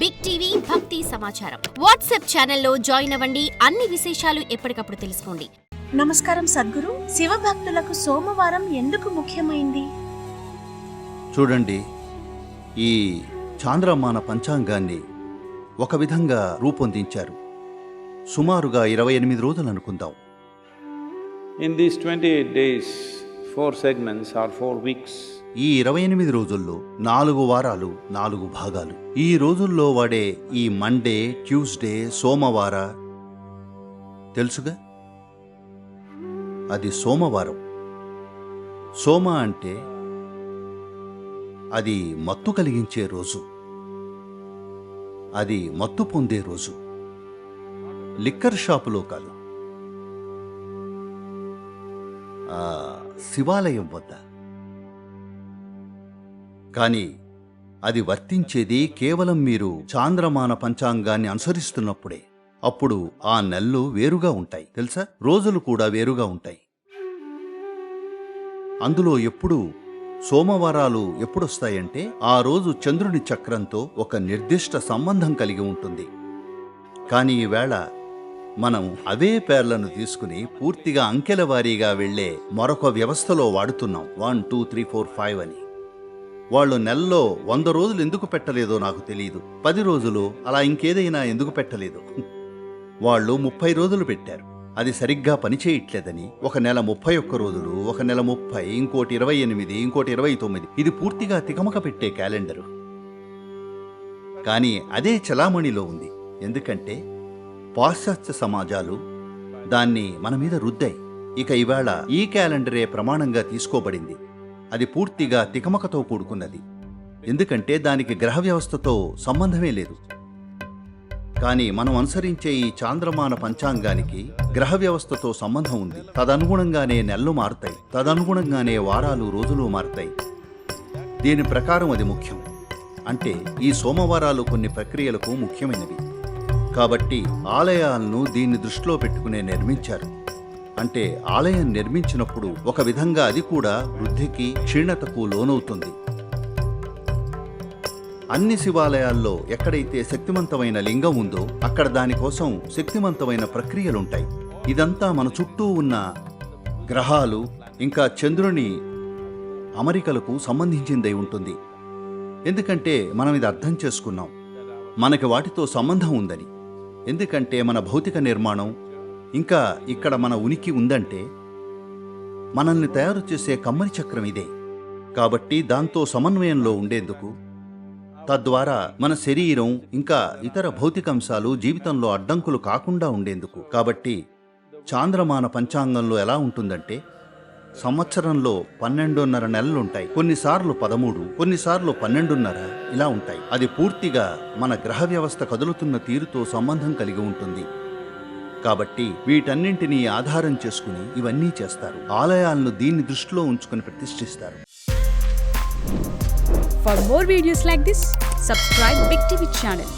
Big TV భక్తి సమాచారం WhatsApp ఛానల్లో జాయిన్ అవ్వండి. అన్ని విశేషాలు ఎప్పటికప్పుడు తెలుసుకోండి. నమస్కారం సద్గురు. శివభక్తులకు సోమవారం ఎందుకు ముఖ్యమైంది? చూడండి, ఈ చాంద్రమాన పంచాంగాన్ని ఒక విధంగా రూపొందించారు. సుమారుగా 28 రోజులు అనుకుందాం. In these 28 days, 4 segments or 4 weeks. ఈ 28 రోజుల్లో 4 వారాలు, 4 భాగాలు. ఈ రోజుల్లో వాడే ఈ మండే, ట్యూస్డే, సోమవార తెలుసుగా, అది సోమవారం. సోమ అంటే అది మత్తు కలిగించే రోజు, అది మత్తు పొందే రోజు. లిక్కర్ షాపులో కాదు, శివాలయం వద్ద. కానీ అది వర్తించేది కేవలం మీరు చాంద్రమాన పంచాంగాన్ని అనుసరిస్తున్నప్పుడే. అప్పుడు ఆ నెలలు వేరుగా ఉంటాయి తెలుసా, రోజులు కూడా వేరుగా ఉంటాయి. అందులో ఎప్పుడు సోమవారాలు ఎప్పుడొస్తాయంటే ఆ రోజు చంద్రుని చక్రంతో ఒక నిర్దిష్ట సంబంధం కలిగి ఉంటుంది. కానీ ఈవేళ మనం అవే పేర్లను తీసుకుని పూర్తిగా అంకెల వారీగా వెళ్లే మరొక వ్యవస్థలో వాడుతున్నాం. 1 2 3 4 5 అని. వాళ్ళు నెలలో 100 రోజులు ఎందుకు పెట్టలేదో నాకు తెలియదు. 10 రోజులు అలా ఇంకేదైనా ఎందుకు పెట్టలేదు. వాళ్ళు 30 రోజులు పెట్టారు. అది సరిగ్గా పనిచేయట్లేదని ఒక నెల 31 రోజులు, ఒక నెల 30, ఇంకోటి 28, ఇంకోటి 29. ఇది పూర్తిగా తికమక పెట్టే క్యాలెండరు. కానీ అదే చలామణిలో ఉంది. ఎందుకంటే పాశ్చాత్య సమాజాలు దాన్ని మన మీద రుద్దాయి. ఇక ఇవాళ ఈ క్యాలెండరే ప్రమాణంగా తీసుకోబడింది. అది పూర్తిగా తికమకతో కూడుకున్నది. ఎందుకంటే దానికి గ్రహ వ్యవస్థతో సంబంధమే లేదు. కానీ మనం అనుసరించే ఈ చాంద్రమాన పంచాంగానికి గ్రహ వ్యవస్థతో సంబంధం ఉంది. తదనుగుణంగానే నెలలు మారుతాయి, తదనుగుణంగానే వారాలు, రోజులు మారుతాయి. దీని ప్రకారం అది ముఖ్యం. అంటే ఈ సోమవారాలు కొన్ని ప్రక్రియలకు ముఖ్యమైనవి. కాబట్టి ఆలయాలను దీన్ని దృష్టిలో పెట్టుకునే నిర్మించారు. అంటే ఆలయం నిర్మించినప్పుడు ఒక విధంగా అది కూడా వృద్ధికి, క్షీణతకు లోనవుతుంది. అన్ని శివాలయాల్లో ఎక్కడైతే శక్తివంతమైన లింగం ఉందో అక్కడ దానికోసం శక్తివంతమైన ప్రక్రియలుంటాయి. ఇదంతా మన చుట్టూ ఉన్న గ్రహాలు ఇంకా చంద్రుని అమరికలకు సంబంధించిందై ఉంటుంది. ఎందుకంటే మనం ఇది అర్థం చేసుకున్నాం, మనకి వాటితో సంబంధం ఉందని. ఎందుకంటే మన భౌతిక నిర్మాణం ఇంకా ఇక్కడ మన ఉనికి ఉందంటే మనల్ని తయారు చేసే కమ్మరి చక్రం ఇదే. కాబట్టి దాంతో సమన్వయంలో ఉండేందుకు, తద్వారా మన శరీరం ఇంకా ఇతర భౌతికాంశాలు జీవితంలో అడ్డంకులు కాకుండా ఉండేందుకు. కాబట్టి చాంద్రమాన పంచాంగంలో ఎలా ఉంటుందంటే సంవత్సరంలో 12.5 నెలలుంటాయి. కొన్నిసార్లు 13, కొన్నిసార్లు 12.5 ఇలా ఉంటాయి. అది పూర్తిగా మన గ్రహ వ్యవస్థ కదులుతున్న తీరుతో సంబంధం కలిగి ఉంటుంది. కాబట్టి వీటన్నింటినీ ఆధారం చేసుకుని ఇవన్నీ చేస్తారు. ఆలయాలను దీన్ని దృష్టిలో ఉంచుకుని ప్రతిష్ఠిస్తారు. For more videos like this, subscribe Big TV channel.